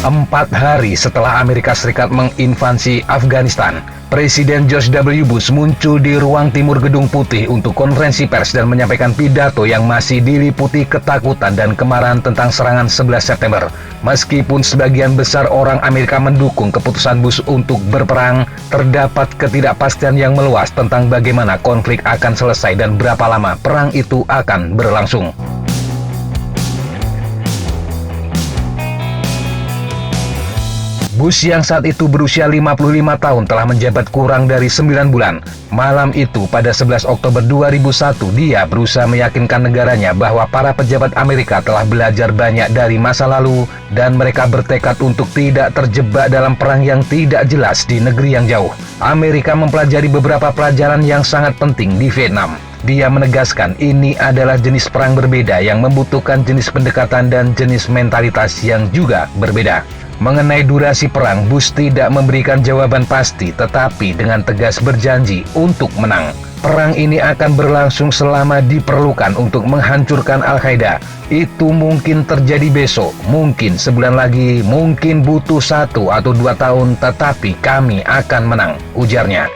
4 hari setelah Amerika Serikat menginvasi Afghanistan, Presiden George W. Bush muncul di ruang timur Gedung Putih untuk konferensi pers dan menyampaikan pidato yang masih diliputi ketakutan dan kemarahan tentang serangan 11 September. Meskipun sebagian besar orang Amerika mendukung keputusan Bush untuk berperang, terdapat ketidakpastian yang meluas tentang bagaimana konflik akan selesai dan berapa lama perang itu akan berlangsung. Bush yang saat itu berusia 55 tahun telah menjabat kurang dari 9 bulan. Malam itu pada 11 Oktober 2001, dia berusaha meyakinkan negaranya bahwa para pejabat Amerika telah belajar banyak dari masa lalu dan mereka bertekad untuk tidak terjebak dalam perang yang tidak jelas di negeri yang jauh. Amerika mempelajari beberapa pelajaran yang sangat penting di Vietnam. Dia menegaskan ini adalah jenis perang berbeda yang membutuhkan jenis pendekatan dan jenis mentalitas yang juga berbeda. Mengenai durasi perang, Bush tidak memberikan jawaban pasti, tetapi dengan tegas berjanji untuk menang. Perang ini akan berlangsung selama diperlukan untuk menghancurkan Al-Qaeda. Itu mungkin terjadi besok, mungkin sebulan lagi, mungkin butuh 1 atau 2 tahun, tetapi kami akan menang, ujarnya.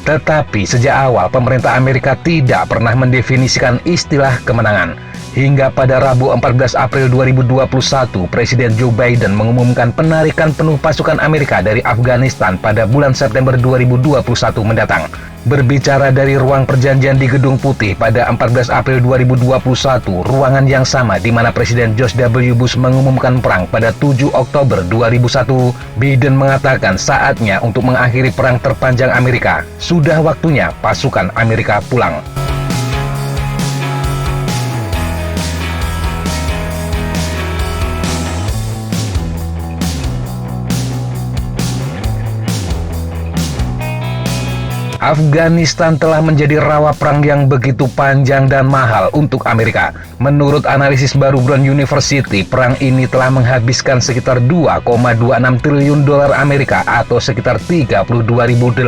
Tetapi sejak awal pemerintah Amerika tidak pernah mendefinisikan istilah kemenangan. Hingga pada Rabu 14 April 2021, Presiden Joe Biden mengumumkan penarikan penuh pasukan Amerika dari Afghanistan pada bulan September 2021 mendatang. Berbicara dari ruang perjanjian di Gedung Putih pada 14 April 2021, ruangan yang sama di mana Presiden George W. Bush mengumumkan perang pada 7 Oktober 2001, Biden mengatakan saatnya untuk mengakhiri perang terpanjang Amerika. Sudah waktunya pasukan Amerika pulang. Afghanistan telah menjadi rawa perang yang begitu panjang dan mahal untuk Amerika. Menurut analisis baru Brown University, perang ini telah menghabiskan sekitar 2,26 triliun dolar Amerika atau sekitar 32.892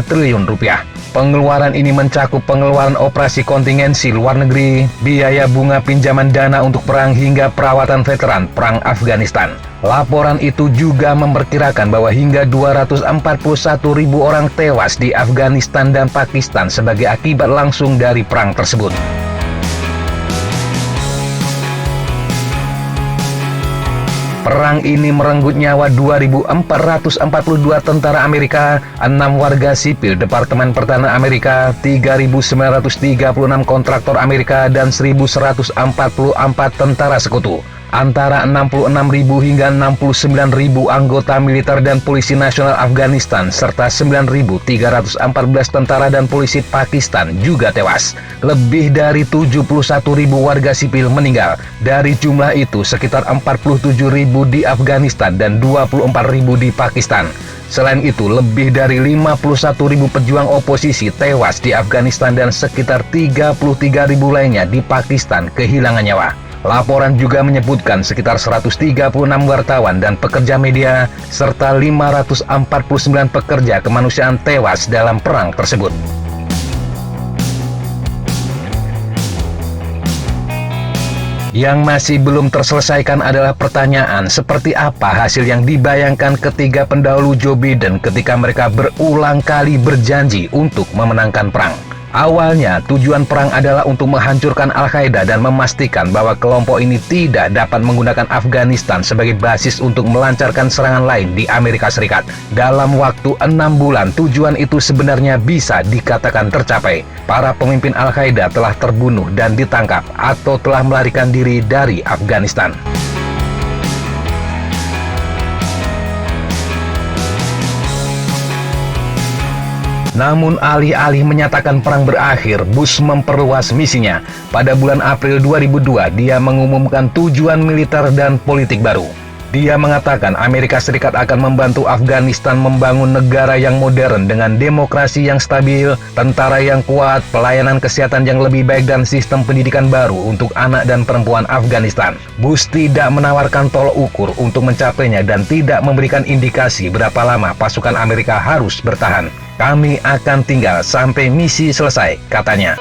triliun rupiah. Pengeluaran ini mencakup pengeluaran operasi kontingensi luar negeri, biaya bunga pinjaman dana untuk perang hingga perawatan veteran perang Afghanistan. Laporan itu juga memperkirakan bahwa hingga 241.000 orang tewas di Afghanistan dan Pakistan sebagai akibat langsung dari perang tersebut. Perang ini merenggut nyawa 2.442 tentara Amerika, 6 warga sipil Departemen Pertahanan Amerika, 3.936 kontraktor Amerika, dan 1.144 tentara sekutu. Antara 66.000 hingga 69.000 anggota militer dan polisi nasional Afghanistan serta 9.314 tentara dan polisi Pakistan juga tewas. Lebih dari 71.000 warga sipil meninggal. Dari jumlah itu sekitar 47.000 di Afghanistan dan 24.000 di Pakistan. Selain itu, lebih dari 51.000 pejuang oposisi tewas di Afghanistan dan sekitar 33.000 lainnya di Pakistan kehilangan nyawa. Laporan juga menyebutkan sekitar 136 wartawan dan pekerja media serta 549 pekerja kemanusiaan tewas dalam perang tersebut. Yang masih belum terselesaikan adalah pertanyaan seperti apa hasil yang dibayangkan ketiga pendahulu Joe Biden ketika mereka berulang kali berjanji untuk memenangkan perang. Awalnya, tujuan perang adalah untuk menghancurkan Al-Qaeda dan memastikan bahwa kelompok ini tidak dapat menggunakan Afghanistan sebagai basis untuk melancarkan serangan lain di Amerika Serikat. Dalam waktu 6 bulan, tujuan itu sebenarnya bisa dikatakan tercapai. Para pemimpin Al-Qaeda telah terbunuh dan ditangkap atau telah melarikan diri dari Afghanistan. Namun alih-alih menyatakan perang berakhir, Bush memperluas misinya. Pada bulan April 2002, dia mengumumkan tujuan militer dan politik baru. Dia mengatakan Amerika Serikat akan membantu Afghanistan membangun negara yang modern dengan demokrasi yang stabil, tentara yang kuat, pelayanan kesehatan yang lebih baik, dan sistem pendidikan baru untuk anak dan perempuan Afghanistan. Bush tidak menawarkan tolok ukur untuk mencapainya dan tidak memberikan indikasi berapa lama pasukan Amerika harus bertahan. Kami akan tinggal sampai misi selesai, katanya.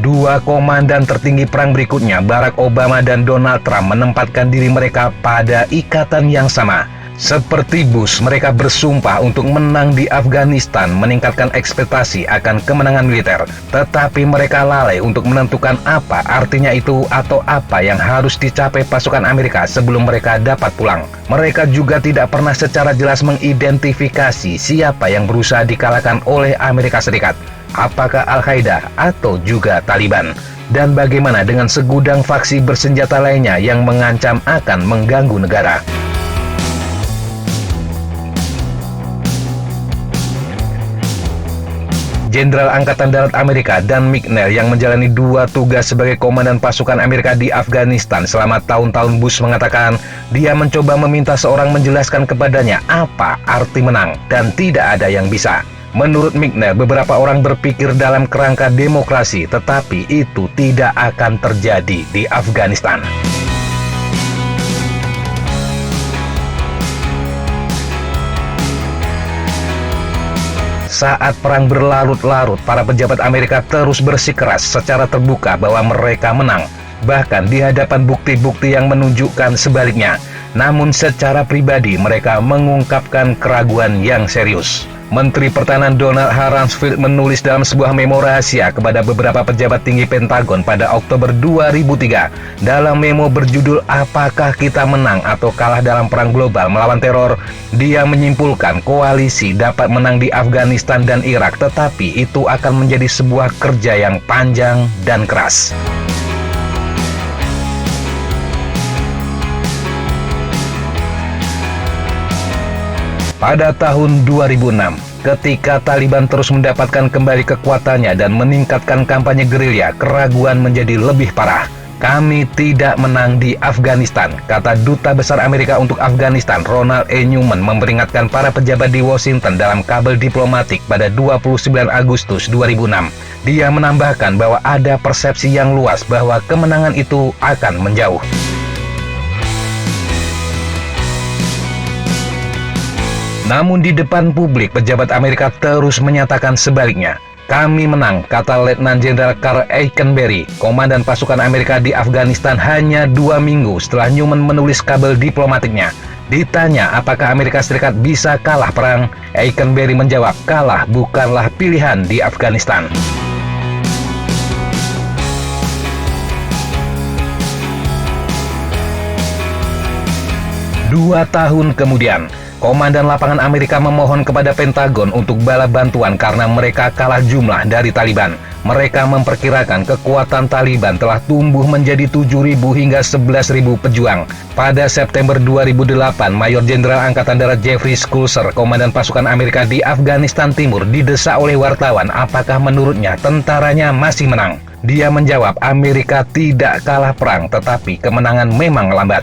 Dua komandan tertinggi perang berikutnya, Barack Obama dan Donald Trump, menempatkan diri mereka pada ikatan yang sama. Seperti Bush, mereka bersumpah untuk menang di Afghanistan, meningkatkan ekspektasi akan kemenangan militer. Tetapi mereka lalai untuk menentukan apa artinya itu atau apa yang harus dicapai pasukan Amerika sebelum mereka dapat pulang. Mereka juga tidak pernah secara jelas mengidentifikasi siapa yang berusaha dikalahkan oleh Amerika Serikat. Apakah Al-Qaeda atau juga Taliban? Dan bagaimana dengan segudang faksi bersenjata lainnya yang mengancam akan mengganggu negara? Jenderal Angkatan Darat Amerika Dan McNair yang menjalani dua tugas sebagai komandan pasukan Amerika di Afghanistan selama tahun-tahun Bush mengatakan dia mencoba meminta seorang menjelaskan kepadanya apa arti menang dan tidak ada yang bisa. Menurut McNair, beberapa orang berpikir dalam kerangka demokrasi, tetapi itu tidak akan terjadi di Afghanistan. Saat perang berlarut-larut, para pejabat Amerika terus bersikeras secara terbuka bahwa mereka menang, bahkan di hadapan bukti-bukti yang menunjukkan sebaliknya. Namun secara pribadi mereka mengungkapkan keraguan yang serius. Menteri Pertahanan Donald H. Rumsfeld menulis dalam sebuah memo rahasia kepada beberapa pejabat tinggi Pentagon pada Oktober 2003. Dalam memo berjudul "Apakah kita menang atau kalah dalam perang global melawan teror?" Dia menyimpulkan koalisi dapat menang di Afghanistan dan Irak, tetapi itu akan menjadi sebuah kerja yang panjang dan keras. Pada tahun 2006, ketika Taliban terus mendapatkan kembali kekuatannya dan meningkatkan kampanye gerilya, keraguan menjadi lebih parah. Kami tidak menang di Afghanistan, kata Duta Besar Amerika untuk Afghanistan, Ronald E. Newman, memperingatkan para pejabat di Washington dalam kabel diplomatik pada 29 Agustus 2006. Dia menambahkan bahwa ada persepsi yang luas bahwa kemenangan itu akan menjauh. Namun di depan publik, pejabat Amerika terus menyatakan sebaliknya. Kami menang, kata Letnan Jenderal Carl Eikenberry, komandan pasukan Amerika di Afghanistan hanya 2 minggu setelah Newman menulis kabel diplomatiknya. Ditanya apakah Amerika Serikat bisa kalah perang, Eikenberry menjawab, kalah bukanlah pilihan di Afghanistan. Dua tahun kemudian, Komandan lapangan Amerika memohon kepada Pentagon untuk bala bantuan karena mereka kalah jumlah dari Taliban. Mereka memperkirakan kekuatan Taliban telah tumbuh menjadi 7.000 hingga 11.000 pejuang. Pada September 2008, Mayor Jenderal Angkatan Darat Jeffrey Schulzer, komandan pasukan Amerika di Afghanistan Timur, didesak oleh wartawan apakah menurutnya tentaranya masih menang. Dia menjawab, Amerika tidak kalah perang, tetapi kemenangan memang lambat.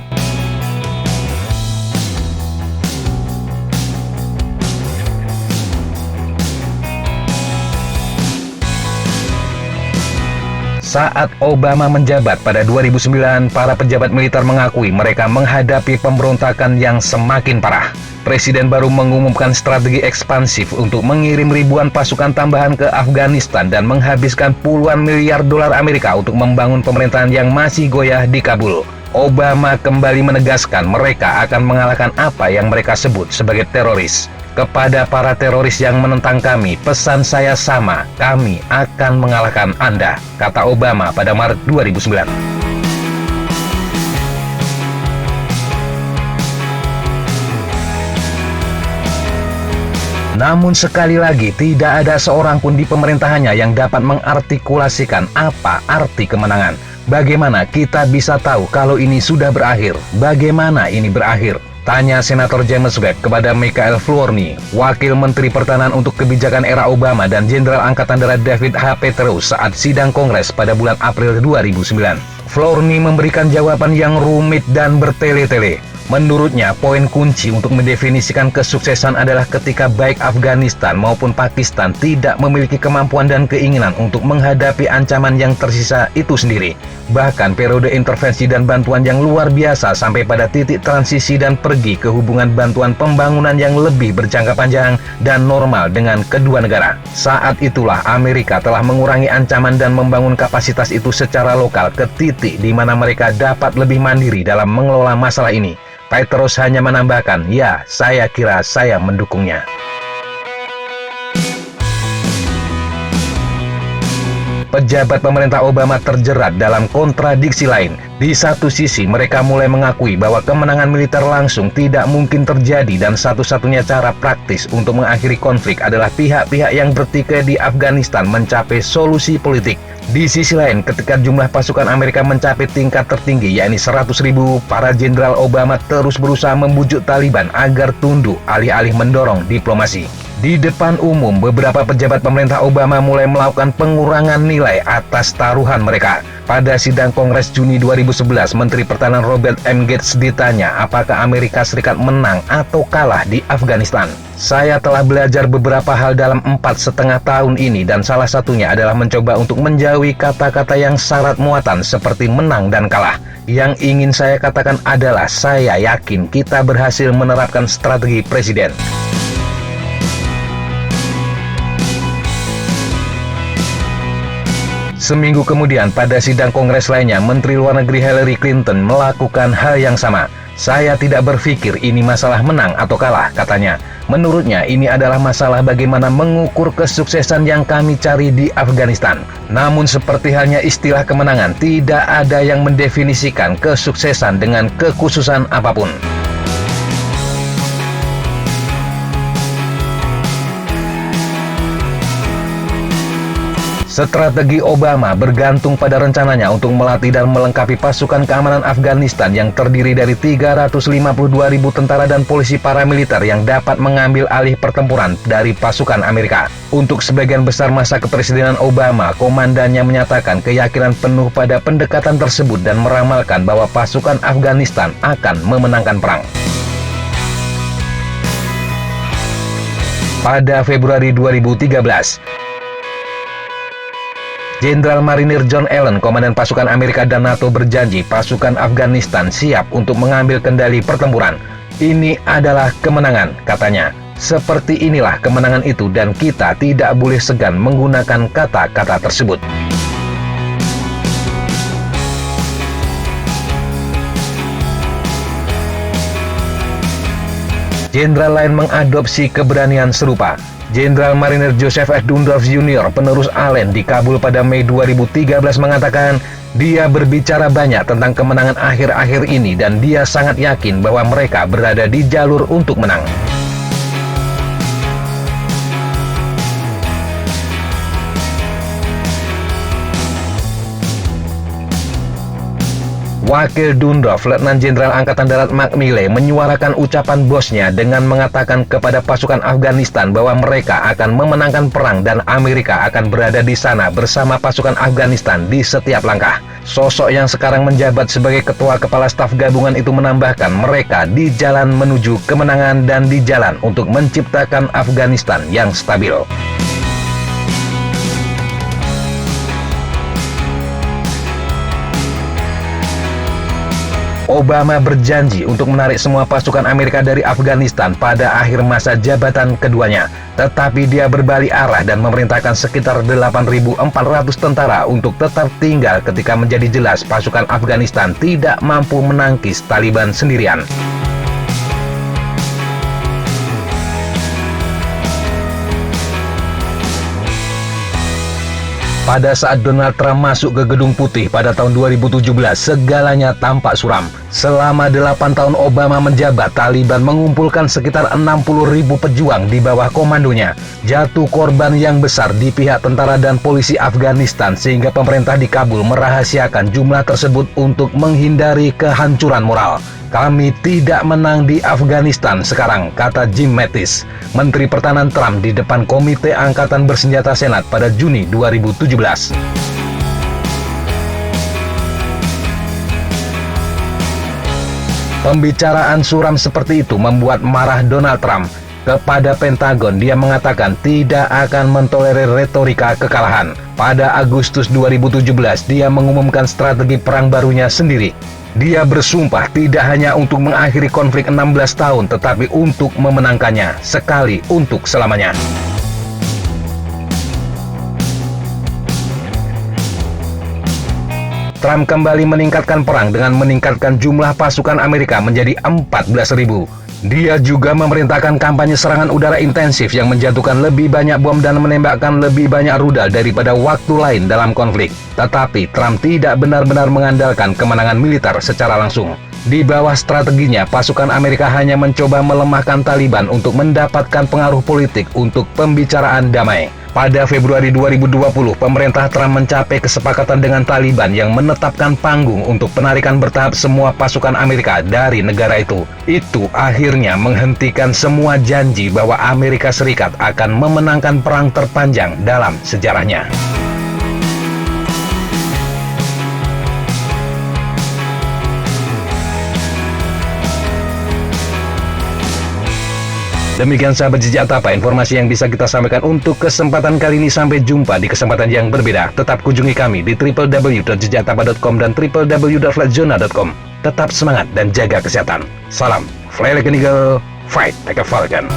Saat Obama menjabat pada 2009, para pejabat militer mengakui mereka menghadapi pemberontakan yang semakin parah. Presiden baru mengumumkan strategi ekspansif untuk mengirim ribuan pasukan tambahan ke Afghanistan dan menghabiskan puluhan miliar dolar Amerika untuk membangun pemerintahan yang masih goyah di Kabul. Obama kembali menegaskan mereka akan mengalahkan apa yang mereka sebut sebagai teroris. Kepada para teroris yang menentang kami, pesan saya sama, kami akan mengalahkan Anda, kata Obama pada Maret 2009. Namun sekali lagi, tidak ada seorang pun di pemerintahannya yang dapat mengartikulasikan apa arti kemenangan. Bagaimana kita bisa tahu kalau ini sudah berakhir? Bagaimana ini berakhir? Tanya Senator James Webb kepada Michael Flournoy, Wakil Menteri Pertahanan untuk kebijakan era Obama, dan Jenderal Angkatan Darat David H. Petraeus saat sidang Kongres pada bulan April 2009. Flournoy memberikan jawaban yang rumit dan bertele-tele. Menurutnya, poin kunci untuk mendefinisikan kesuksesan adalah ketika baik Afghanistan maupun Pakistan tidak memiliki kemampuan dan keinginan untuk menghadapi ancaman yang tersisa itu sendiri. Bahkan periode intervensi dan bantuan yang luar biasa sampai pada titik transisi dan pergi ke hubungan bantuan pembangunan yang lebih berjangka panjang dan normal dengan kedua negara. Saat itulah Amerika telah mengurangi ancaman dan membangun kapasitas itu secara lokal ke titik di mana mereka dapat lebih mandiri dalam mengelola masalah ini. Petraeus hanya menambahkan, ya, saya kira saya mendukungnya. Pejabat pemerintah Obama terjerat dalam kontradiksi lain. Di satu sisi, mereka mulai mengakui bahwa kemenangan militer langsung tidak mungkin terjadi dan satu-satunya cara praktis untuk mengakhiri konflik adalah pihak-pihak yang bertikai di Afghanistan mencapai solusi politik. Di sisi lain, ketika jumlah pasukan Amerika mencapai tingkat tertinggi, yakni 100.000, para jenderal Obama terus berusaha membujuk Taliban agar tunduk alih-alih mendorong diplomasi. Di depan umum, beberapa pejabat pemerintah Obama mulai melakukan pengurangan nilai atas taruhan mereka. Pada sidang Kongres Juni 2011, Menteri Pertahanan Robert M. Gates ditanya apakah Amerika Serikat menang atau kalah di Afghanistan. Saya telah belajar beberapa hal dalam 4,5 tahun ini dan salah satunya adalah mencoba untuk menjauhi kata-kata yang syarat muatan seperti menang dan kalah. Yang ingin saya katakan adalah saya yakin kita berhasil menerapkan strategi presiden. Seminggu kemudian, pada sidang Kongres lainnya, Menteri Luar Negeri Hillary Clinton melakukan hal yang sama. Saya tidak berpikir ini masalah menang atau kalah, katanya. Menurutnya, ini adalah masalah bagaimana mengukur kesuksesan yang kami cari di Afghanistan. Namun seperti halnya istilah kemenangan, tidak ada yang mendefinisikan kesuksesan dengan kekhususan apapun. Strategi Obama bergantung pada rencananya untuk melatih dan melengkapi pasukan keamanan Afghanistan yang terdiri dari 352.000 tentara dan polisi paramiliter yang dapat mengambil alih pertempuran dari pasukan Amerika. Untuk sebagian besar masa kepresidenan Obama, komandannya menyatakan keyakinan penuh pada pendekatan tersebut dan meramalkan bahwa pasukan Afghanistan akan memenangkan perang. Pada Februari 2013, Jenderal Marinir John Allen, komandan pasukan Amerika dan NATO, berjanji pasukan Afghanistan siap untuk mengambil kendali pertempuran. Ini adalah kemenangan, katanya. Seperti inilah kemenangan itu dan kita tidak boleh segan menggunakan kata-kata tersebut. Jenderal lain mengadopsi keberanian serupa. Jenderal Marinir Joseph F. Dunlop Jr., penerus Allen di Kabul pada Mei 2013 mengatakan, dia berbicara banyak tentang kemenangan akhir-akhir ini dan dia sangat yakin bahwa mereka berada di jalur untuk menang. Wakil Dunlop, Letnan Jenderal Angkatan Darat Mark Milley, menyuarakan ucapan bosnya dengan mengatakan kepada pasukan Afghanistan bahwa mereka akan memenangkan perang dan Amerika akan berada di sana bersama pasukan Afghanistan di setiap langkah. Sosok yang sekarang menjabat sebagai Ketua Kepala Staf Gabungan itu menambahkan mereka di jalan menuju kemenangan dan di jalan untuk menciptakan Afghanistan yang stabil. Obama berjanji untuk menarik semua pasukan Amerika dari Afghanistan pada akhir masa jabatan keduanya. Tetapi dia berbalik arah dan memerintahkan sekitar 8.400 tentara untuk tetap tinggal ketika menjadi jelas pasukan Afghanistan tidak mampu menangkis Taliban sendirian. Pada saat Donald Trump masuk ke Gedung Putih pada tahun 2017, segalanya tampak suram. Selama 8 tahun Obama menjabat, Taliban mengumpulkan sekitar 60.000 pejuang di bawah komandonya. Jatuh korban yang besar di pihak tentara dan polisi Afghanistan sehingga pemerintah di Kabul merahasiakan jumlah tersebut untuk menghindari kehancuran moral. Kami tidak menang di Afghanistan sekarang, kata Jim Mattis, Menteri Pertahanan Trump di depan Komite Angkatan Bersenjata Senat pada Juni 2017. Pembicaraan suram seperti itu membuat marah Donald Trump. Kepada Pentagon, dia mengatakan tidak akan mentolerir retorika kekalahan. Pada Agustus 2017, dia mengumumkan strategi perang barunya sendiri. Dia bersumpah tidak hanya untuk mengakhiri konflik 16 tahun, tetapi untuk memenangkannya sekali untuk selamanya. Trump kembali meningkatkan perang dengan meningkatkan jumlah pasukan Amerika menjadi 14.000. Dia juga memerintahkan kampanye serangan udara intensif yang menjatuhkan lebih banyak bom dan menembakkan lebih banyak rudal daripada waktu lain dalam konflik. Tetapi Trump tidak benar-benar mengandalkan kemenangan militer secara langsung. Di bawah strateginya, pasukan Amerika hanya mencoba melemahkan Taliban untuk mendapatkan pengaruh politik untuk pembicaraan damai. Pada Februari 2020, pemerintah Trump mencapai kesepakatan dengan Taliban yang menetapkan panggung untuk penarikan bertahap semua pasukan Amerika dari negara itu. Itu akhirnya menghentikan semua janji bahwa Amerika Serikat akan memenangkan perang terpanjang dalam sejarahnya. Demikian sahabat Jejak Tapa, informasi yang bisa kita sampaikan untuk kesempatan kali ini. Sampai jumpa di kesempatan yang berbeda. Tetap kunjungi kami di www.jejaktapa.com dan www.flatzona.com. Tetap semangat dan jaga kesehatan. Salam, fly like an eagle, fight like a falcon.